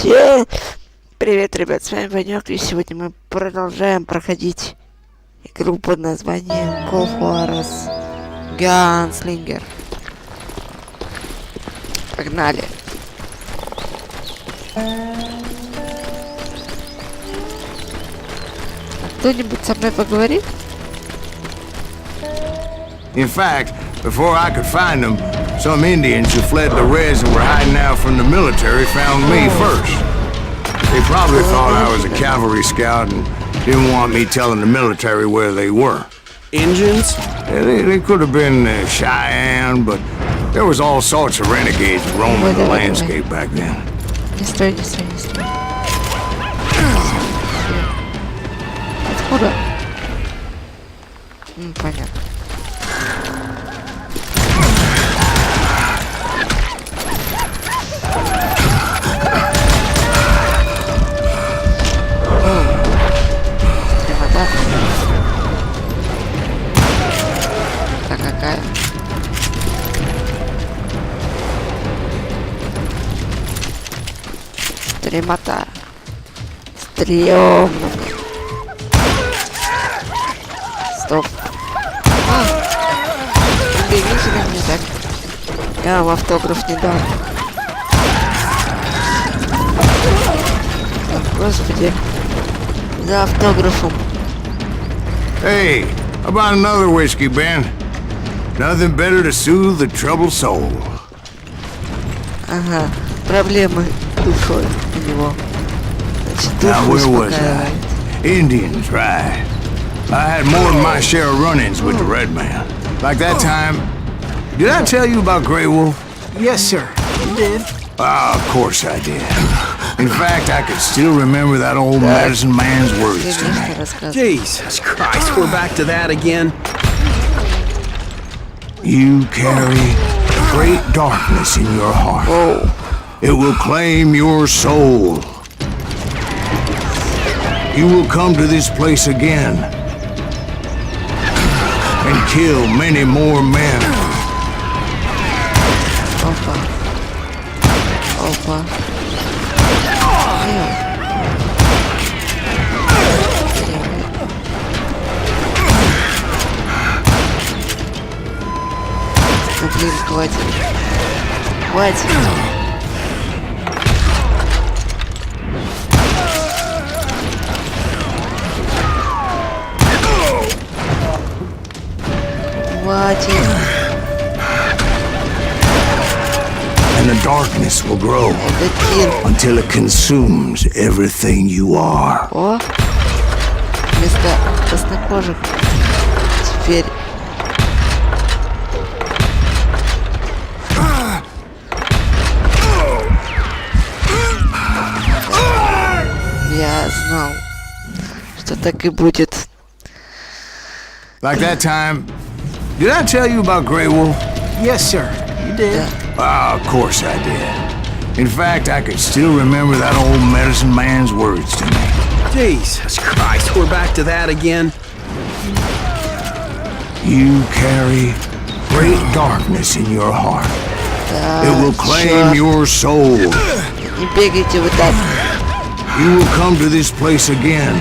Всем привет, ребят, с вами Ванёк, и сегодня мы продолжаем проходить игру под названием Call of Juarez Gunslinger. Погнали! Кто-нибудь со мной поговорит? In fact, before I could find them, some Indians who fled the Reds and were hiding out from the military found me first. They probably thought I was a cavalry scout and didn't want me telling the military where they were. Indians? Yeah, they could have been Cheyenne, but there was all sorts of renegades roaming the landscape back then. Не стой. Откуда? Понятно. Какая? Стремота. Стрёмно. Стоп. Видите на меня так? Я вам автограф не дам. Господи. За автографом. Hey, how about another whiskey, Ben? Nothing better to soothe the troubled soul. Ага, проблемы душой у него. Значит, Now, душу where was I? успокаивает. Indians, right. I had more than my share of run-ins with the Red Man. Like that time... Did I tell you about Grey Wolf? Yes, sir. You did. Ah, of course I did. In fact, I could still remember that old medicine man's words to me. Jesus Christ, we're back to that again. You carry great darkness in your heart. It will claim your soul. You will come to this place again and kill many more men. Опа. Ну, блин, хватит. And the darkness will grow until it consumes everything you are. О! Вместо краснокожих теперь... Я знал, что так и будет. Like that time... Did I tell you about Grey Wolf? Yes, sir. You did. Ah, of course I did. In fact, I could still remember that old medicine man's words to me. Jesus Christ, we're back to that again. You carry great darkness in your heart. It will claim your soul. Не бегайте вы так. You will come to this place again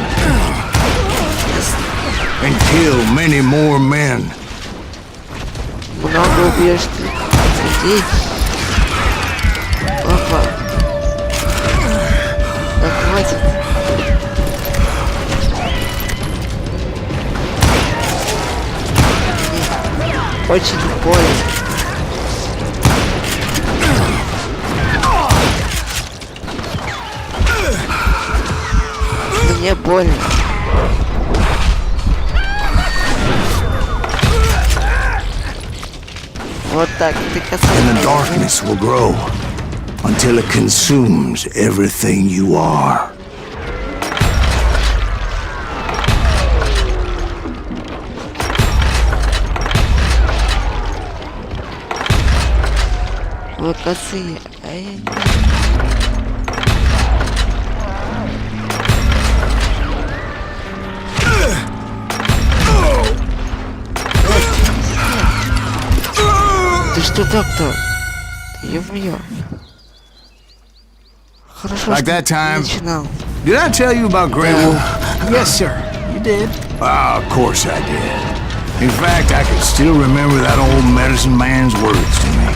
and kill many more men. Много убьешь ты людей. Опа. Так, хватит. Очень больно. Мне больно. Вот так, ты касаешься. And the darkness will grow until it consumes everything you are. Вы косые. Ты что так-то? Ё-моё. Хорошо, Like что that ты time. начинал. Did I tell you about Grey Wolf? Yes, sir. You did. Ah, of course I did. In fact, I can still remember that old medicine man's words to me.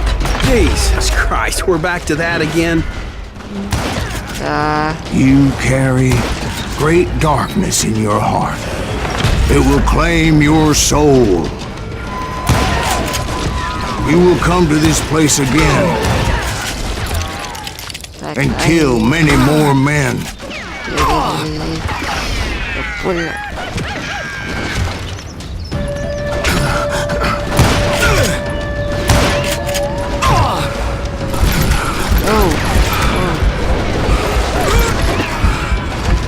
Jesus Christ, we're back to that again. Да. You carry great darkness in your heart. It will claim your soul. You will come to this place again Так, and kill many more men. Больно.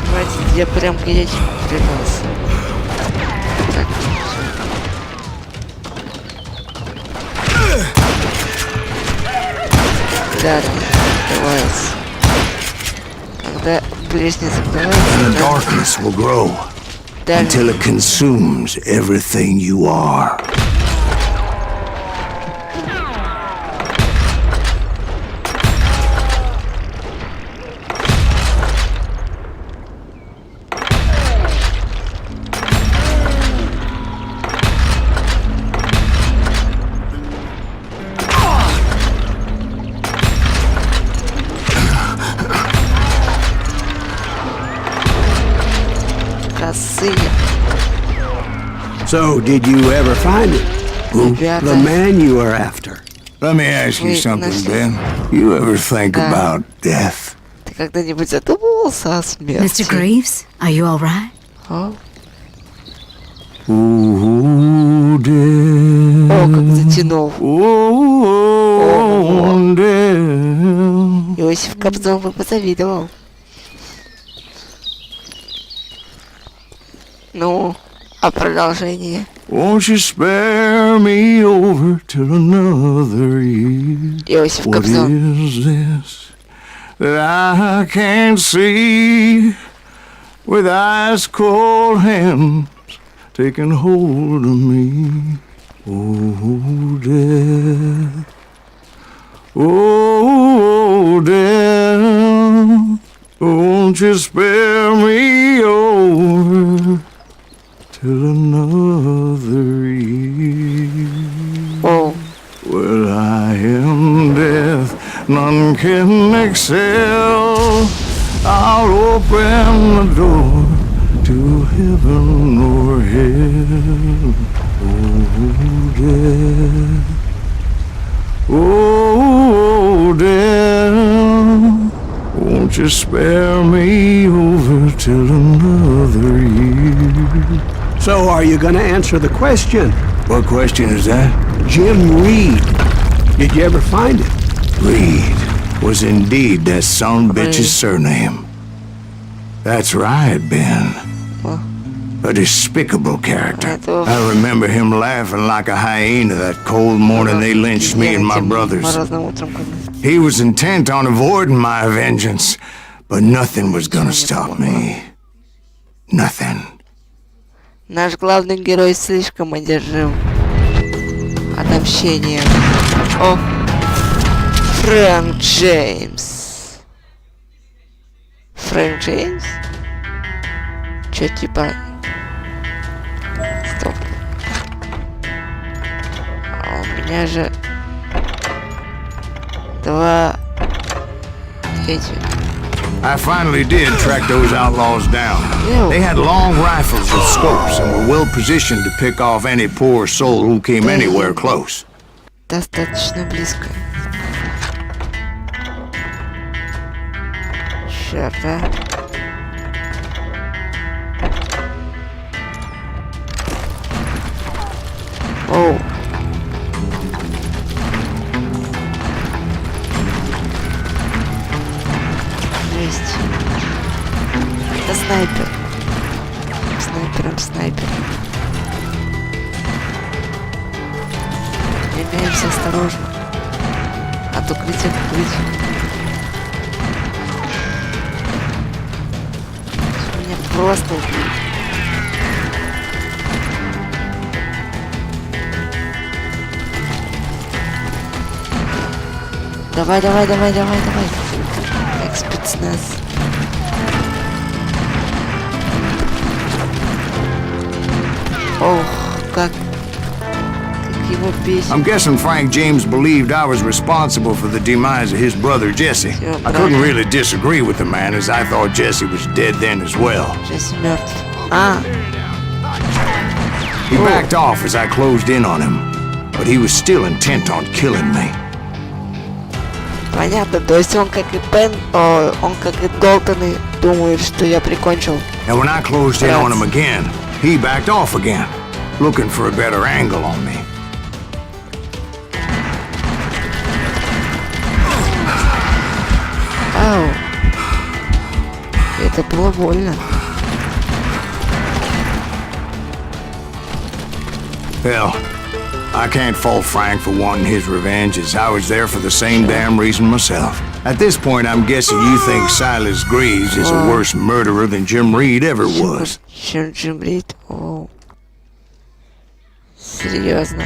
Хватит, я прям горячий придался. Так, да, открывается. Когда лестница And the открывается, darkness will grow да, until it consumes everything you are. косые. So, did you ever find it? Who? Ребята. The man you are after. Let me ask you Wait, something, let's see. Ben. You ever think Да. about death? Ты когда-нибудь задумывался о смерти? Mr. Greaves, are you all right? О, Ooh, death. о, как затянул. Ooh, death. Иосиф Кобзон бы позавидовал. Ну, а продолжение? Won't you spare me over till another year? Иосиф What Кобзон. is this that I can't see with ice cold hands taking hold of me? Oh, death. Oh, death. Won't you spare me over till another year? О, Well, I am death, none can excel. I'll open the door to heaven or hell. Oh, death. Oh, death. Won't you spare me over till another year? So, are you gonna answer the question? What question is that? Jim Reed. Did you ever find it? Reed was indeed that son bitch's surname. That's right, Ben. Well. A despicable character. Это- I remember him laughing like a hyena that cold morning they lynched me and my brothers. Морозным утром, когда... He was intent on avoiding my vengeance, but nothing was gonna stop me. Nothing. Наш главный герой слишком одержим отомщением. О, Фрэнк Джеймс. Фрэнк Джеймс? Чё типа... Стоп. А у меня же... Два... Эти... I finally did track those outlaws down. Ew. They had long rifles with scopes and were well positioned to pick off any poor soul who came anywhere close. Достаточно близко. Черт, а. Оу. Жесть. Это снайпер. Снайпер. Двигаемся осторожно. А то критик. Меня просто убьют. Давай. спецназ. Ох, как его бесит. I'm guessing Frank James believed I was responsible for the demise of his brother Jesse. I couldn't really disagree with the man, as I thought Jesse was dead then as well. Jesse мертв. А, He backed off as I closed in on him, but he was still intent on killing me. понятно. То есть он как и Пен, он как и Долтоны думает, что я прикончил. And when I closed in on him again, he backed off again, looking for a better angle on me. Ау. Это было больно. Hell, I can't fault Frank for wanting his revenge, as I was there for the same damn reason myself. At this point, I'm guessing you think Sайласа Гривза is a worse murderer than Jim Reed ever was. Чем Джим Рид? О. Серьезно.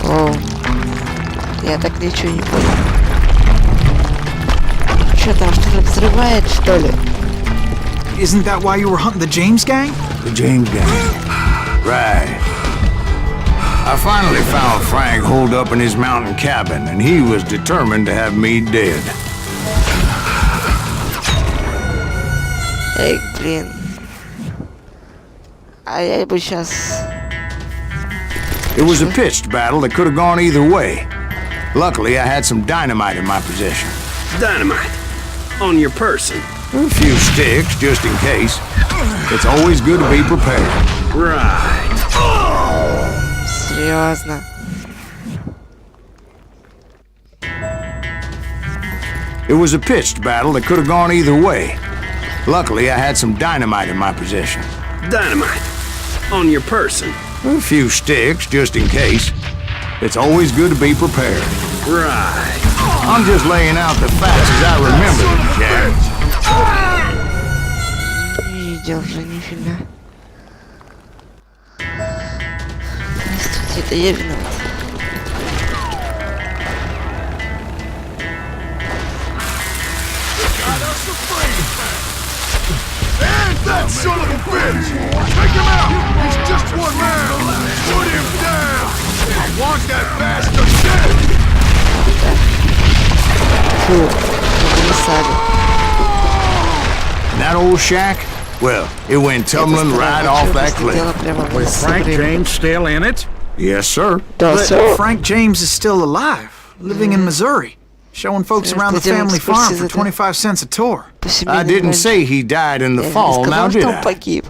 О. Я так ничего не понял. Что там, что-то взрывает, что ли? Isn't that why you were hunting the James gang? The James gang. Right. I finally found Frank holed up in his mountain cabin, and he was determined to have me dead. Эй, блин. А я бы сейчас... It was a pitched battle that could have gone either way. Luckily, I had some dynamite in my possession. Dynamite. On your person. A few sticks, just in case. It's always good to be prepared. Right. Серьезно. It was a pitched battle that could have gone either way. Luckily, I had some dynamite in my possession. Dynamite. On your person. A few sticks, just in case. It's always good to be prepared. Right. I'm just laying out the facts as I remember them, Jack. Не видел же нифига. Простите, это я виноват. That son of a bitch! Take him out! He's just one man! Put him down! I want that bastard dead! Фу, комиссару. That old shack? Well, it went tumbling right off that cliff. Was Frank James still in it? Yes, sir. Да, But всё. Frank James is still alive, living in Missouri, showing folks around the family farm for 25 cents a tour. I didn't say he died in the Я не fall, now сказал, did что он I? погиб.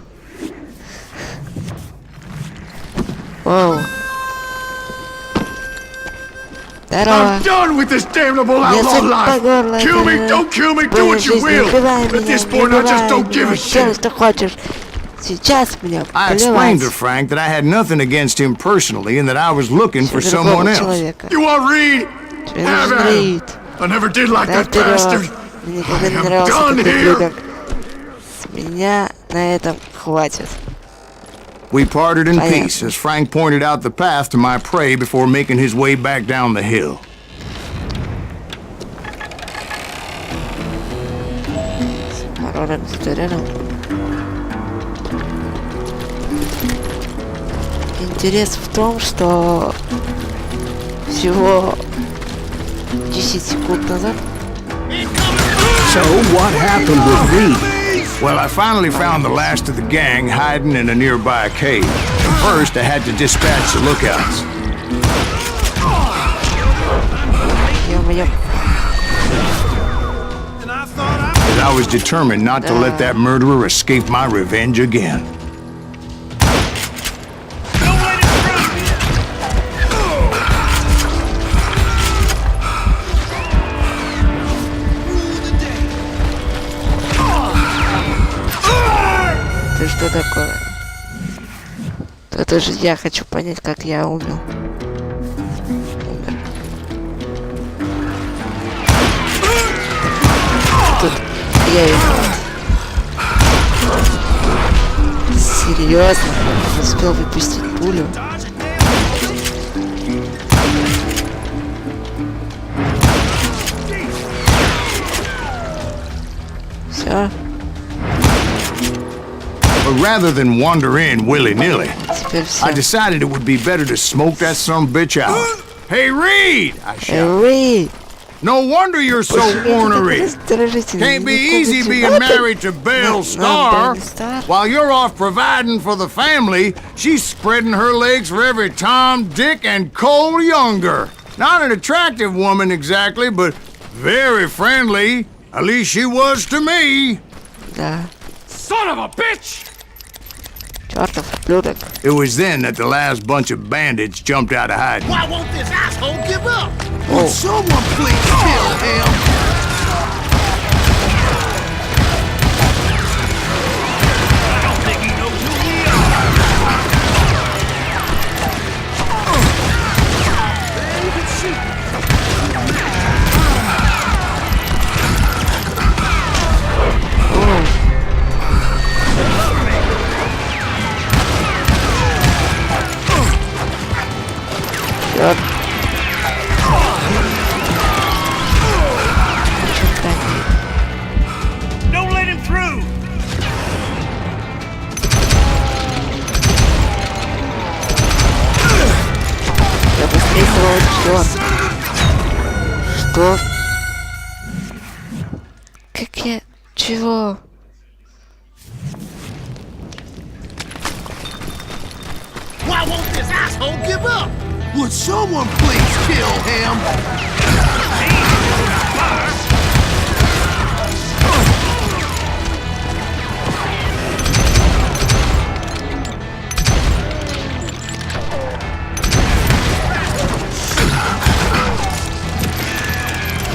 Вау. Здорово. I'm done with this damnable Я outlaw сыт по горло. life! Kill me, don't kill me, do what you will! At this point, I just don't give a Делай, shit! что хочешь. Сейчас меня I explained to плевать. Frank that I had nothing against him personally and that I was looking for Всё someone другого else. человека. You want Reed? Тебе Have нужен at him! Рид. I never did like Да that bastard! вперед. Мне никогда не I am нравился done этот here. ублюдок. С меня на этом хватит. We parted in Понятно. peace as Frank pointed out the path to my prey before making his way back down the hill. Ролик туториал. Интерес в том, что всего 10 секунд назад So what happened with Reed? Well, I finally found the last of the gang hiding in a nearby cave. First, I had to dispatch the lookouts. ё-моё. But I was determined not to let that murderer escape my revenge again. Ты что такое? Это же я хочу понять, как я умер. Тут я виноват. Серьезно? Успел выпустить пулю? Все. But rather than wander in willy-nilly, Теперь все. I decided it would be better to smoke that son of a bitch out. Hey, Reed! I shouted. Эй, No wonder you're so ornery. Can't be easy being married to Belle Starr. While you're off providing for the family, she's spreading her legs for every Tom, Dick, and Cole Younger. Not an attractive woman exactly, but very friendly. At least she was to me. Да. Son of a bitch! Чёртов ублюдок. It was then that the last bunch of bandits jumped out of hiding. Why won't this asshole give up? Would someone please kill him? I don't think he knows who we Чёрт. Don't let him through! Я быстрее сволочь. Что? Как я... Чего? Why won't this asshole give up? Would someone please kill him?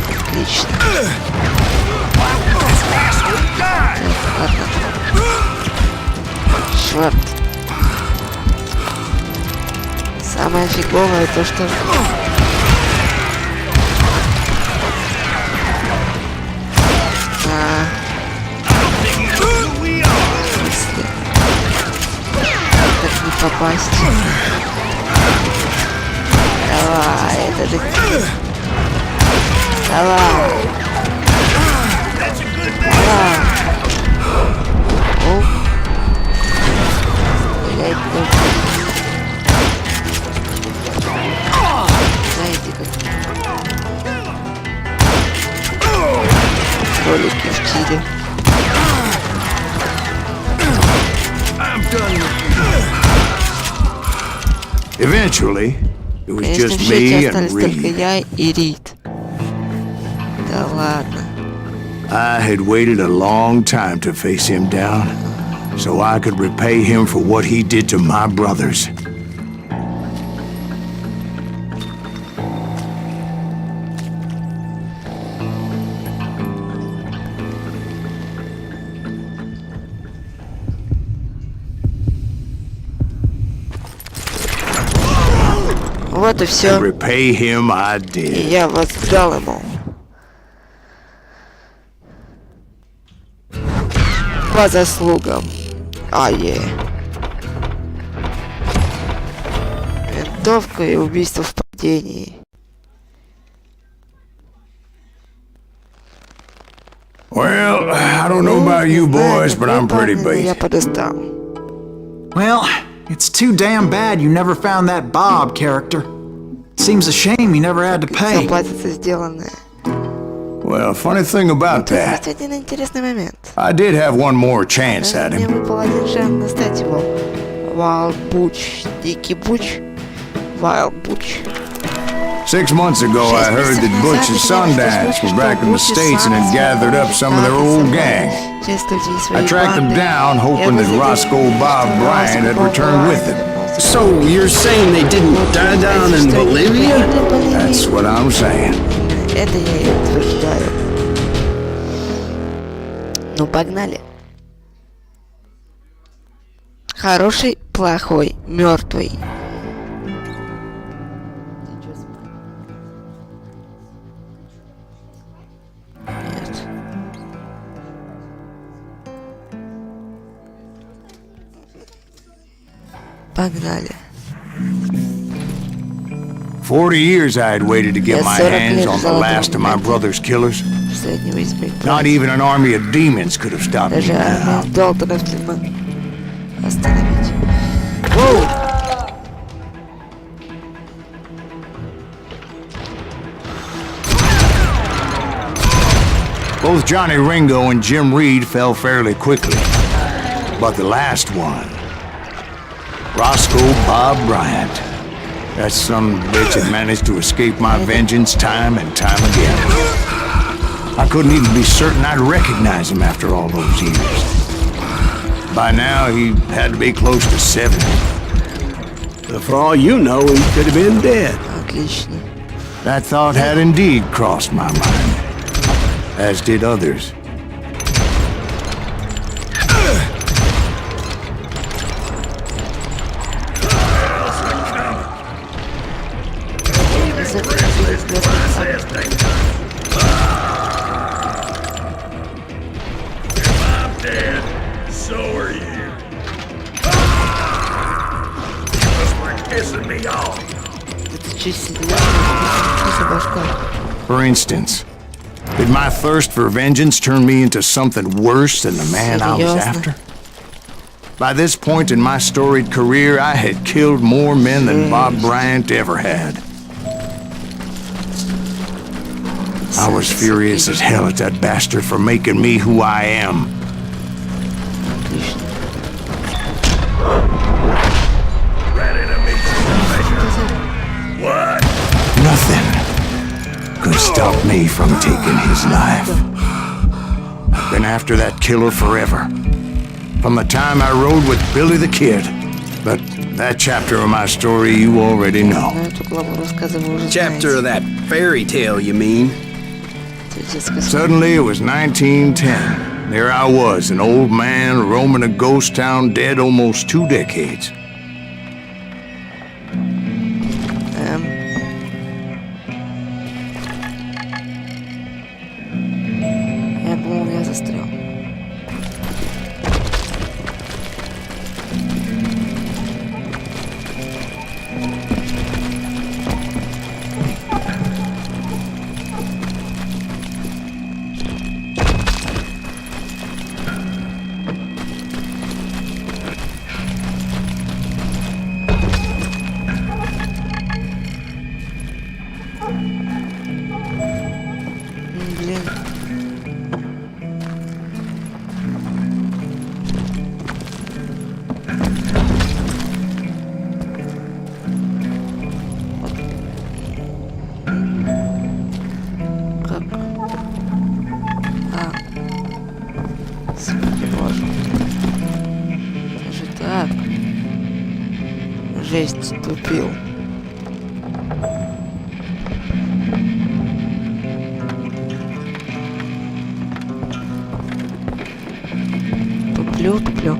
Отлично. Черт. Самое фиговое то, что... Как не попасть? Давай, это ты... Давай. Давай. О. Блядь, ну. Знаете, как... Ролики в тире. Eventually, it was Конечно, just в счете me and остались только Reed. я и Рид. Да ладно. I had waited a long time to face him down, so I could repay him for what he did to my brothers. Вот и And все. repay him I И did. я воздал ему. По заслугам. Винтовка и убийство в падении. Well, I don't know about you boys, but I'm pretty Я beat. подустал. Well, it's too damn bad you never found that Bob character. Seems a shame you never had to pay. Заплатится сделанное. Well, funny thing about Тут that, есть один интересный момент. I did have one more chance at Мне him. выпал один шанс достать его. Wild Butch. Дикий Буч. Wild Butch. 6 months ago, I heard that Butch and Sundance were back in the States and had gathered up some of their old gang. I tracked them down, hoping that Roscoe Bob Bryant had returned with them. So you're saying they didn't die down in Bolivia? That's what I'm saying. Это я и утверждаю. Ну, погнали. Хороший, плохой, мертвый. Нет. Погнали. 40 years I had waited to get Я my 40 hands лет on the ждала last of my этого brother's killers. последнего из моих Not братьев. even an army of demons could have stopped me Даже now. армию Долтонов не мог остановить. Воу! Both Johnny Ringo and Jim Reed fell fairly quickly. But the last one, Roscoe Bob Bryant, that son of a bitch had managed to escape my vengeance time and time again. I couldn't even be certain I'd recognize him after all those years. By now, he had to be close to 70. But for all you know, he could have been dead. Отлично. That thought had indeed crossed my mind, as did others. So are you. Just like pissing me off. Это чуть серьезно, башка. For instance, did my thirst for vengeance turn me into something worse than the man I was Seriously? after? By this point in my storied career, I had killed more men than Bob Bryant ever had. I was furious as hell at that bastard for making me who I am. Отлично. Ready to meet you, What? Nothing could stop me from taking his life. I've been after that killer forever. From the time I rode with Billy the Kid. But that chapter of my story you already know. Ну, эту главу рассказа вы уже Chapter of знаете. that fairy tale, you mean? Это детская Suddenly it was 1910. There I was, an old man roaming a ghost town dead almost 2 decades. Я думал, я застрял. Блин. Как? А. Боже. Даже так. Жесть, тупил. Туплю.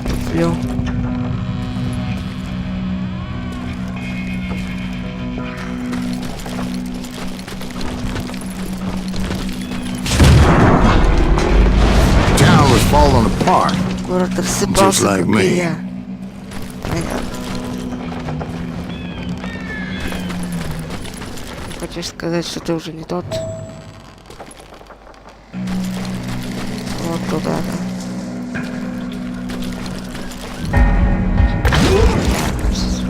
Туплю. Town was falling apart. Город Just рассыпался, like как me. и я. Понятно. Хочешь сказать, что ты уже не тот? Вот туда, да. Понятно всё.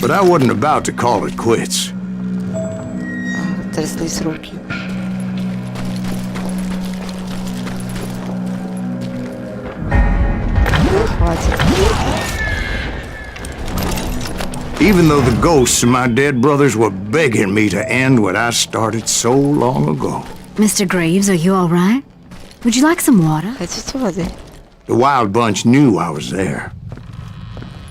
But I wasn't about to call it quits. Тряслись руки. Хватит. Even though the ghosts of my dead brothers were begging me to end what I started so long ago. Mr. Graves, are you all right? Would you like some water? Хотите воды? The wild bunch knew I was there.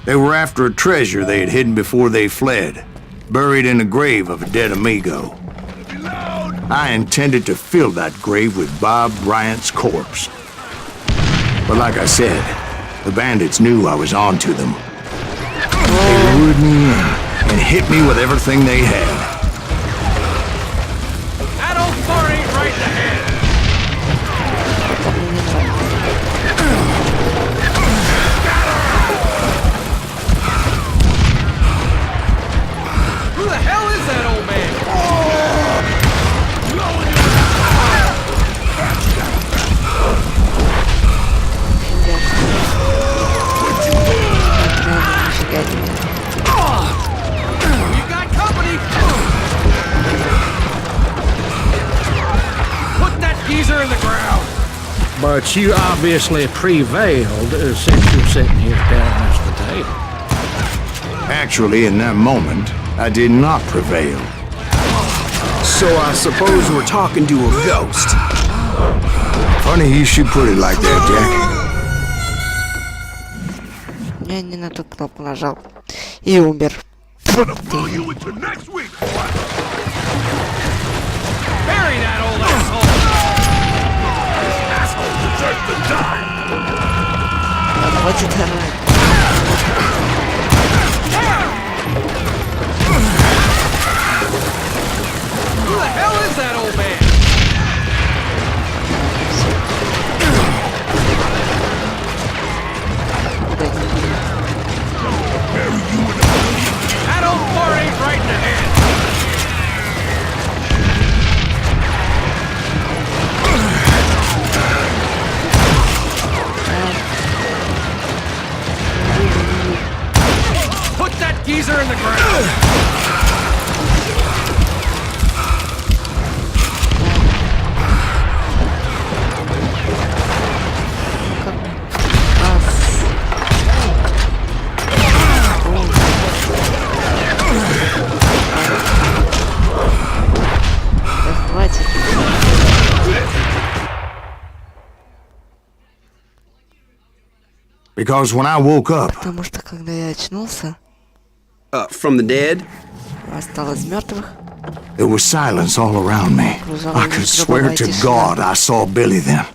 They were after a treasure they had hidden before they fled, buried in the grave of a dead amigo. I intended to fill that grave with Bob Bryant's corpse. But like I said, the bandits knew I was onto them. They lured me in and hit me with everything they had. I don't But you obviously prevailed since you're sitting here telling us the tale. Actually, in that moment, I did not prevail. So I suppose we're talking to a ghost. Funny you should put it like that, Jack. Я не на ту кнопку нажал. И умер. You into next week, boy. Bury that old asshole! Asshole deserves to die. Хватит орать. Who the hell is that old man? That old fart ain't right in the head. Put that geezer in the ground. Хватит. Because when I woke up, Потому что когда я очнулся, From the dead? осталось из мертвых. there was silence all around me. I could swear to God I saw Billy then.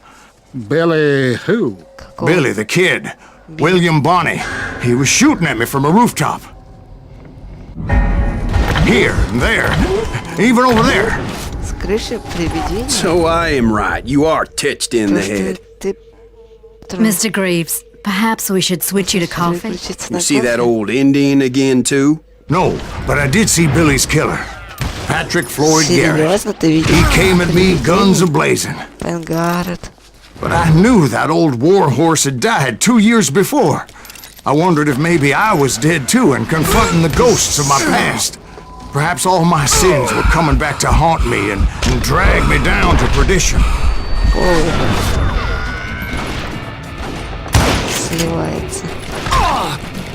Billy who? Какого? Billy, the kid. William Bonney. He was shooting at me from a rooftop. Here and there. Even over there. С крыши привидения. So I am right. You are touched in the head. Ты... Mr. Greaves, perhaps we should switch you to coffee? You see that old Indian again, too? No, but I did see Billy's killer. Patrick Floyd Garrett. Серьезно, ты видел? He came at me guns a-blazing. Гаррет. But I knew that old war horse had died 2 years before. I wondered if maybe I was dead too and confronting the ghosts of my past. Perhaps all my sins were coming back to haunt me and drag me down to perdition. Сливается.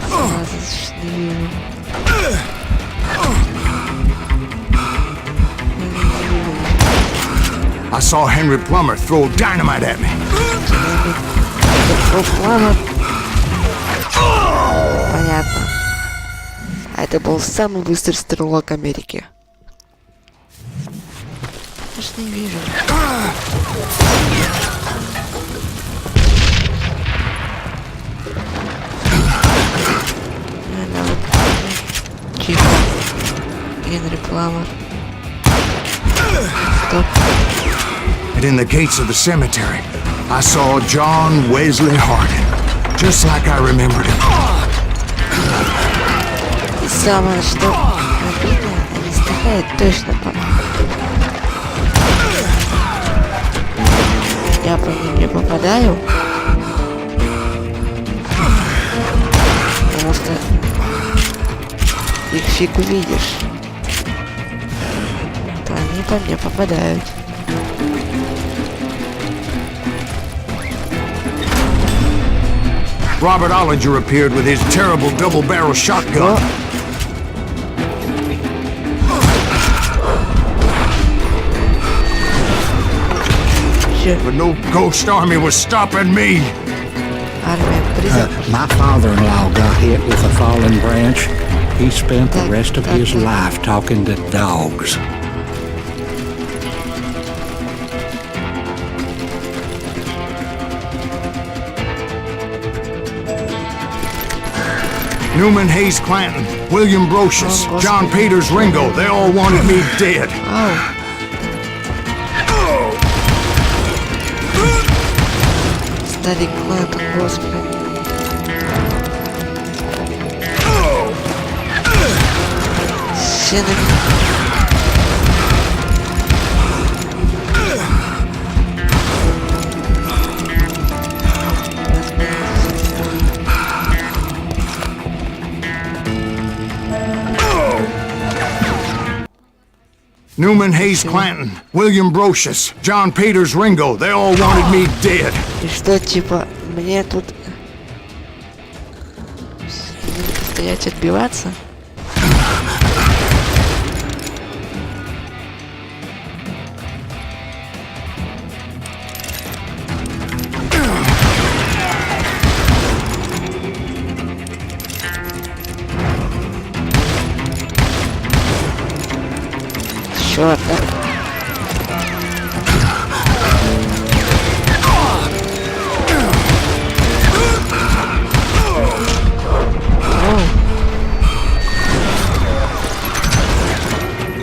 Сказочный. I saw Henry Plummer throw dynamite at me. Понятно. А это был самый быстрый стрелок Америки. Я ж не вижу. Тихо. Генри Пламер. Стоп. And in the gates of the cemetery, I saw John Wesley Hardin, just like I remembered him. Самое что обидно, они стреляют точно по нам. Я по ним не попадаю. Потому что их фиг увидишь. То они по мне попадают. Robert Ollinger appeared with his terrible double-barrel shotgun. But no ghost army was stopping me. Армия призрак. My father-in-law got hit with a fallen branch. He spent the rest of his life talking to dogs. Newman Hayes Clanton, William Brocious, John Peters Ringo, they all wanted me dead. Старик Клэнтон, господи. Все на меня. Newman Hayes Clanton, William Brocious, John Peters Ringo, they all wanted me dead. И что, типа, мне тут стоять отбиваться? Чёрт, да?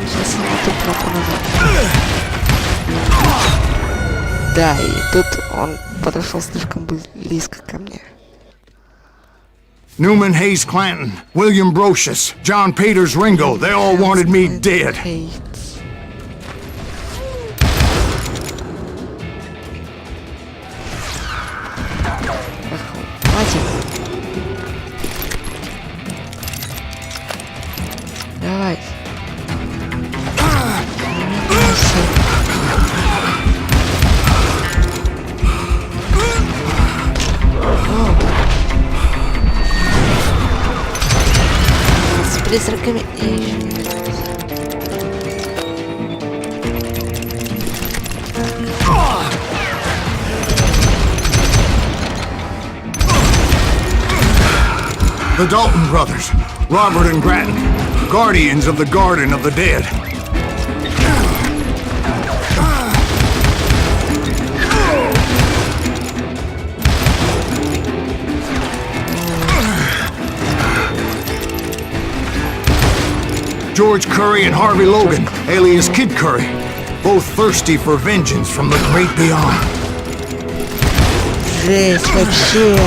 Сейчас я эту кнопку нажал. Да, и тут он подошел слишком близко ко мне. Newman Hayes Clanton, William Brocious, John Peters Ringo, they all wanted me dead. Давай. С призраками и... The Dalton brothers, Robert and Grattan, guardians of the Garden of the Dead. George Curry and Harvey Logan, alias Kid Curry, both thirsty for vengeance from the great beyond. Жесть вообще.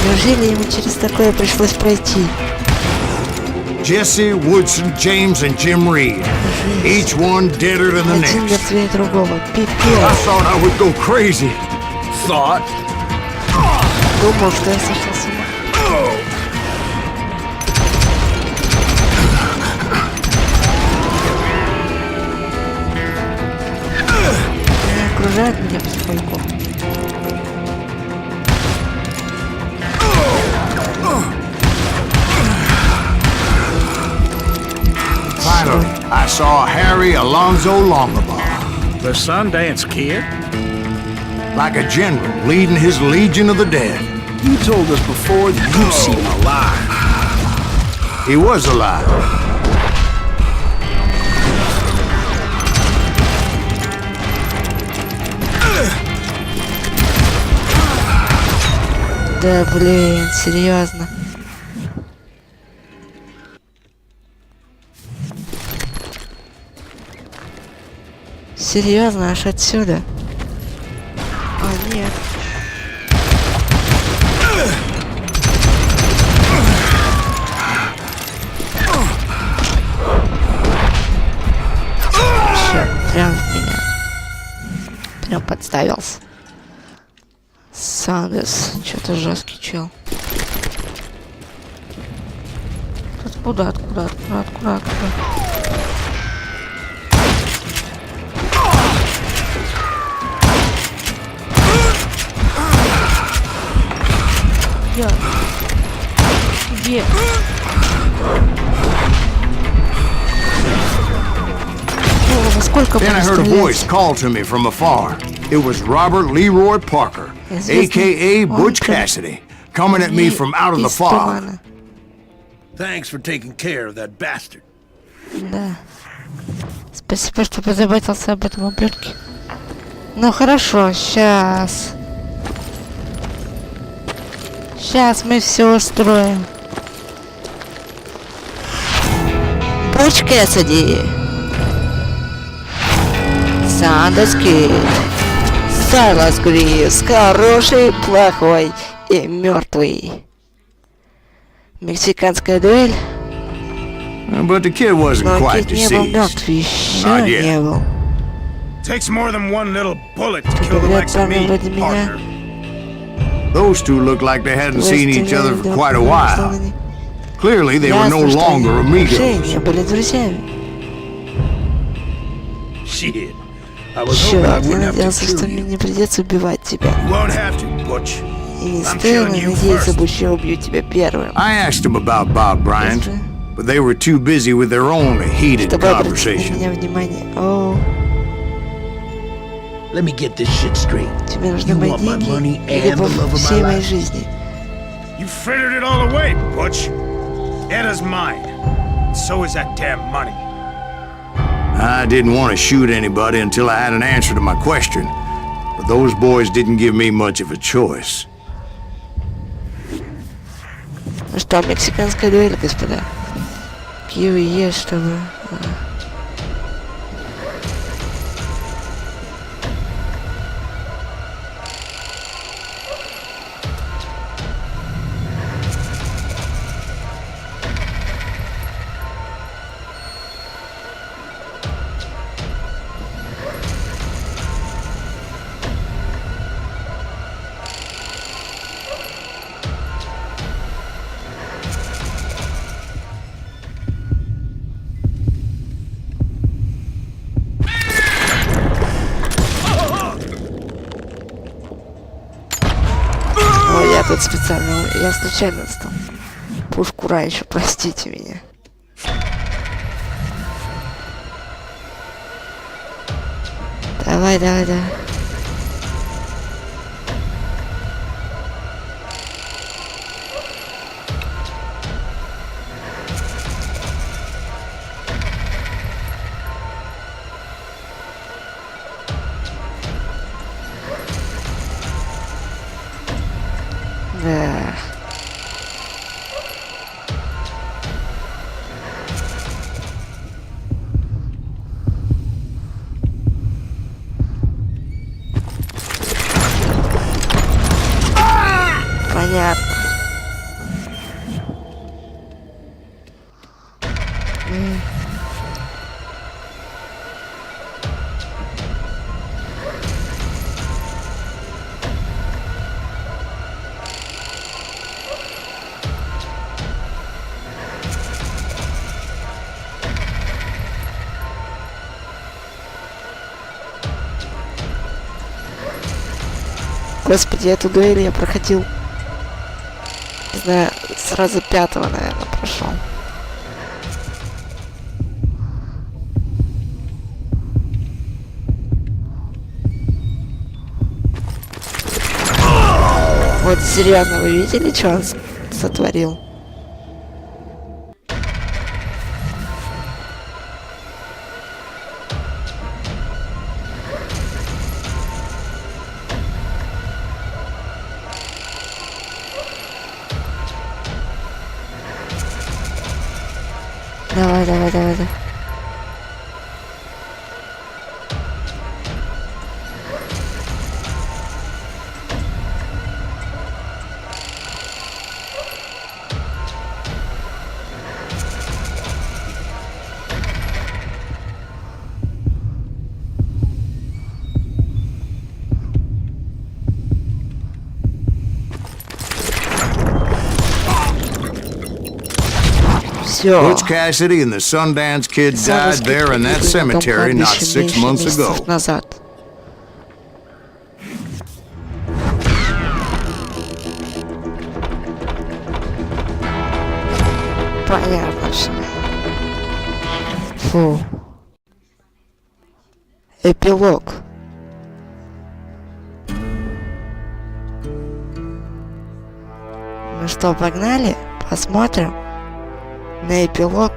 Неужели ему через такое пришлось пройти? Jesse, Woodson, James, and Jim Reed. Each one deader than the Один next. мертвее другого. I Пипец. thought I would go crazy. Thought? Думал, что я сошел с ума. Они окружают меня потихоньку. Finally, I saw Harry Alonzo Longabaugh, The Sundance Kid? like a general leading his legion of the dead. You told us before that you've seen him alive. He was alive. Да блин, серьезно. Серьезно, аж отсюда. А, нет. Чё, прям в меня. Прям подставился. Сандес, что-то жесткий чел. Откуда? Я. Где? О, сколько Then I heard a voice call to me from afar. It was Robert Leroy Parker, a.k.a. Butch Cassidy, coming at me from out of the fog. Thanks for taking care of that bastard. Да. Спасибо, что позаботился об этом ублюдке. Ну хорошо, сейчас. Сейчас мы все устроим. Бутч Кэссиди. Сандес Кид. Сайласа Гривза. Хороший, плохой и мертвый. Мексиканская дуэль. But the kid wasn't Но quite кид не был deceased. мертв, еще Not yet. не был. Takes more than one little bullet to kill the Говорят, likes of парни me, вроде меня. partner. Those two looked like they hadn't seen each other for quite a while. Clearly, they were no Ясно, что longer они уже amigos. не были друзьями. Shit. I was Черт, hoping I я wouldn't have to надеялся, что shoot мне you. не придется убивать тебя. You won't have to, Butch. И не I'm стоило killing you надеяться, first. будто я убью тебя первым. I asked them about Bob Bryant, but they were too busy with their own heated Чтобы обратить на conversation. меня внимание. О, Let me get this shit straight. тебе нужны You мои want my money деньги или and the love of всей my моей life? жизни. You frittered it all away, Butch. Eda's mine. So is that damn money. I didn't want to shoot anybody until I had an answer to my question, but those boys didn't give me much of a choice. Ну что, мексиканская дуэль, господа. Пью и ешь, чтобы... Ой, я тут специально... Я случайно стал. Пушку раньше, простите меня. Давай, давай, давай. Да. Понятно. Господи, эту дуэль я проходил, не знаю, сразу 5-го, наверное, прошел. Вот серьезно, вы видели, что он сотворил? Давай, давай, давай, давай. Все. Butch Cassidy and the Sundance Kid died there in that cemetery not 6 months ago. Назад. Понятно все. Фу. Эпилог. Ну что, погнали? Посмотрим на эпилог.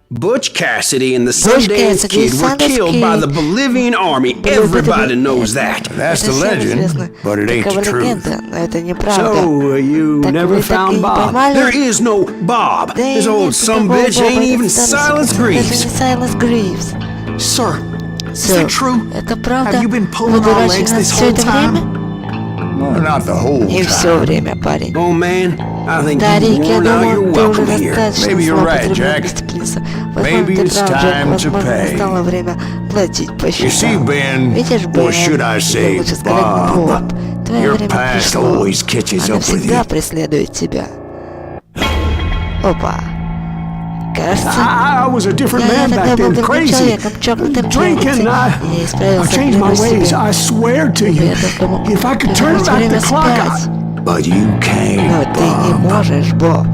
Butch Cassidy and the Sundance Cassidy, Kid were Sundance killed by Kid. the Bolivian army. Everybody knows that. That's the Это всем известно. legend, but it ain't Такова the truth. легенда, но это неправда. So, you Так never вы так и found не Bob? поймали? There is no Bob. Да This и old нет sumbitch никакого ain't Боба, even это старый Silas Даже Gривз. не Сайлас Гривз. Sir, is Сэр, that true? это правда? Have you been pulling Вы our дурачили legs нас this все whole это time? время? Well, not the whole Не все time. время, парень. Oh man, I think Да, you've Рик, я worn out your думаю, ты уже welcome here. достаточно Maybe you're right, злоупотреблял Jack. гостеприимство. Maybe Возможно, ты it's прав, Джек. time to Возможно, pay. настало время платить по You see, счетам. Ben, Видишь, or Бен, should I или say, лучше сказать, Боб, Bob, твое your время past пришло. always catches Оно up with всегда you. преследует тебя. Опа. Кажется, I was a different я man тогда back был then, другим crazy. человеком, чокнутым Drinking, пьяницей. Я I исправился, changed my клянусь ways. тебе. I swear to you. Я только мог If I could turn вернуть back время the clock, вспять. But you Но can't, ты не Bob. можешь, Боб.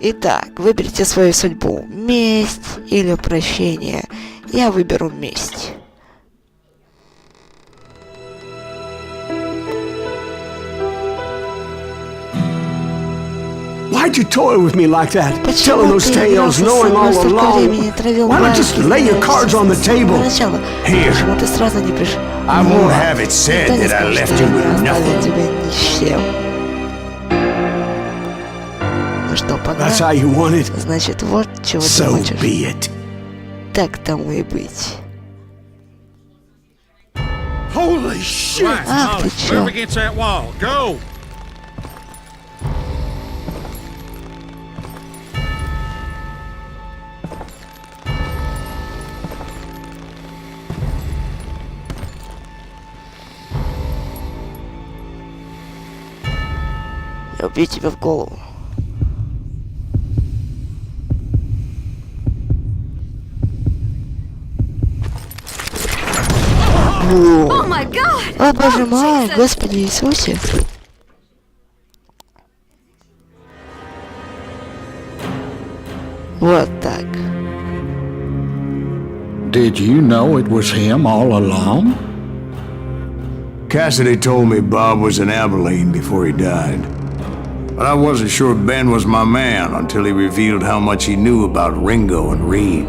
Итак, выберите свою судьбу. Месть или прощение. Я выберу месть. Why'd you toy with me like that? Telling Почему those ты tales, игрался со knowing мной all столько времени, along. травил Why not байки, just lay your cards on the table? Сначала. Here. Почему ты сразу не пришел? I won't have it said Никто не that I скажет, left что you я with не оставил nothing. тебя ни с чем. Ну что, That's погнали? how you want it. Значит, вот чего ты So хочешь. be it. Так тому и быть. Holy shit! Right, Ах ты Molly, чё. move against that wall. Go! Я убью тебя в голову. Oh my god! О, боже мой, Господи Иисусе. Вот так. Did you know it was him all along? Cassidy told me Bob was in Abilene before he died. But I wasn't sure Ben was my man until he revealed how much he knew about Ringo and Reed.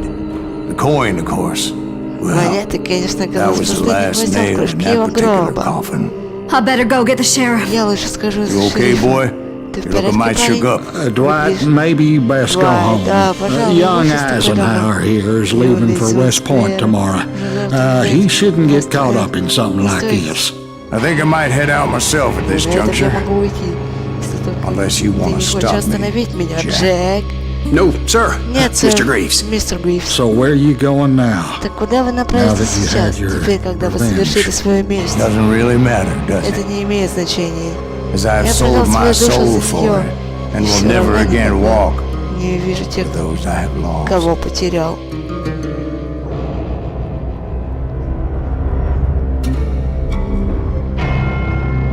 The coin, of course. Well, Монеты, конечно, that казалось was the последним last гвоздем в nail in кружке that его particular гроба. coffin. I better go get the sheriff. Я лучше скажу за You okay, шерифа. boy? Ты в You looking mighty порядке, shook парень? up. Dwight, maybe you best go Dwight, home. пожалуй, Young лучше с тобой Eisenhower домой. here is leaving for West Point tomorrow. He shouldn't get caught up in something like this. I think I might head out myself at this На этом я juncture. могу уйти. Если только Unless you ты wanna не хочешь stop me, остановить меня, Jack. Джек. No, sir. Нет, сэр. Mr. Greaves. Мистер Гривз. So where are you going now? Так куда вы Now направитесь that you сейчас, had your теперь, когда вы revenge. совершили свою месть? Doesn't really matter, does Это it? не имеет значения. As I've Я sold продал my свою душу soul за for нее. it, and will Всё never равно again никогда walk не увижу тех, for those I have lost. кого потерял.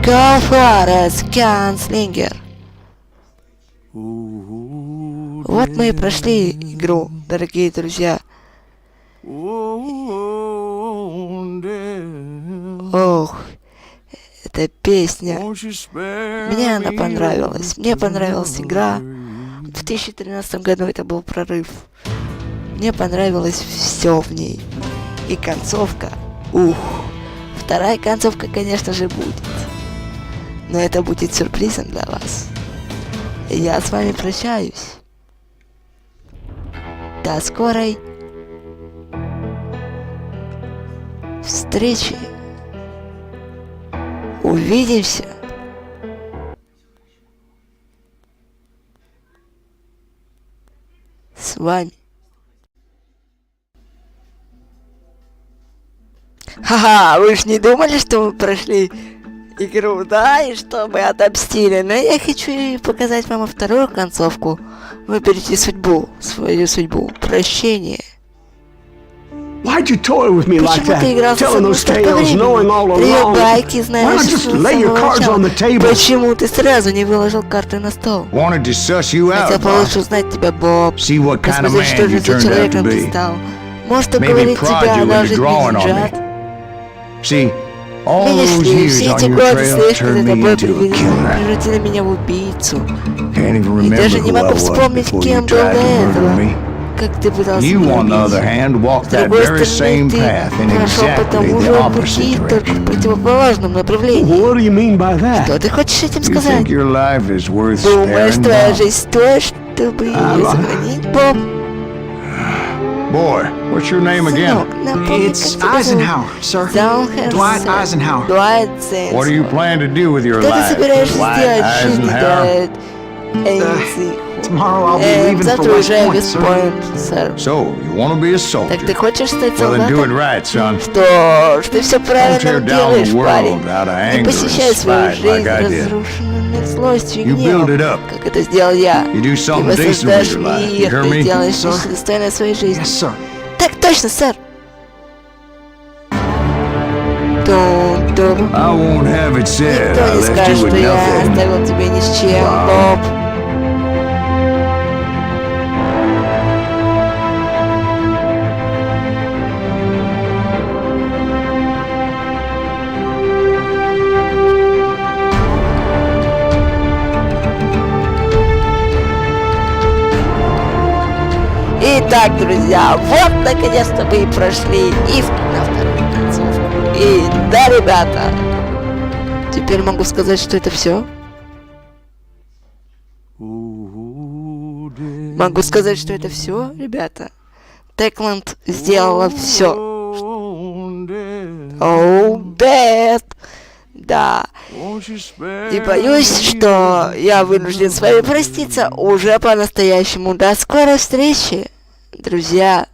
Call of Juarez Gunslinger. Вот мы и прошли игру, дорогие друзья. Ох, эта песня. Мне она понравилась. Мне понравилась игра. В 2013 году это был прорыв. Мне понравилось все в ней. И концовка. Ух. Вторая концовка, конечно же, будет. Но это будет сюрпризом для вас. Я с вами прощаюсь. До скорой встречи. Увидимся. С вами. Ха-ха, вы ж не думали, что мы прошли игру, да, и что мы отомстили? Но я хочу и показать вам вторую концовку. Выберите судьбу, свою судьбу, прощение. Why'd you toy with me like Почему ты that? играл со Telling мной those столько tales, knowing all времени? Три along. байки, Why знаешь, not с just самого lay your cards начала. on the table? Почему ты сразу не выложил карты на стол? Wanted to suss you Хотя out, получше boss. узнать тебя, Боб. See what kind of Посмотреть, что man же you за turned out to человеком ты be. стал. Может Maybe уговорить prod тебя you into одолжить drawing мне on деньжат? See, all Видишь those ли, years все on эти your годы trail слежки turned за me тобой into a killer. превратили меня в убийцу. Can't even И remember даже не who I могу was вспомнить, before you кем был tried до to этого. murder me. Как ты пытался You, меня on the убить. other hand, walked С that другой very стороны, same ты path in прошел по exactly тому the же opposite пути, только в direction. противоположном направлении. What do you mean by that? Что ты хочешь этим You сказать? think your life is worth Думаешь, sparing, твоя Bob? жизнь стоит, чтобы ее сохранить, Боб? Boy, what's your name again? Сынок, напомни, It's как тебя зовут. Eisenhower, sir. Dwight Eisenhower. Dwight What do you Eisenhower. plan to do with your Что ты life, собираешься Dwight сделать в жизни, Eisenhower? Dwight? Tomorrow I'll be leaving for Завтра West уезжаю в Point, sir. Вест-Пойнт, сэр. So, you want to be a soldier? Так ты хочешь стать Well, then do it солдатом? right, son. Что ж, ты все Don't правильно tear down делаешь, the парень. world out of Не anger посещай and свою spite жизнь like I did. разрушенной злостью и You build it гневом, up. как это сделал я. You do Ты something decent with воссоздашь your life. You мир, hear ты me? сделаешь Sir? нечто достойное своей жизни. Yes, sir. Так точно, сэр. Тун-тун. I won't have it said Никто I не left скажет, you что with я nothing. оставил тебя ни с чем, Wow. Боб. Итак, друзья, вот наконец-то мы и прошли и на вторую концовку. И да, ребята, теперь могу сказать, что это все. Могу сказать, что это все, ребята. Techland сделала все. Oh, bad. Да. И боюсь, что я вынужден с вами проститься уже по-настоящему. До скорой встречи, друзья.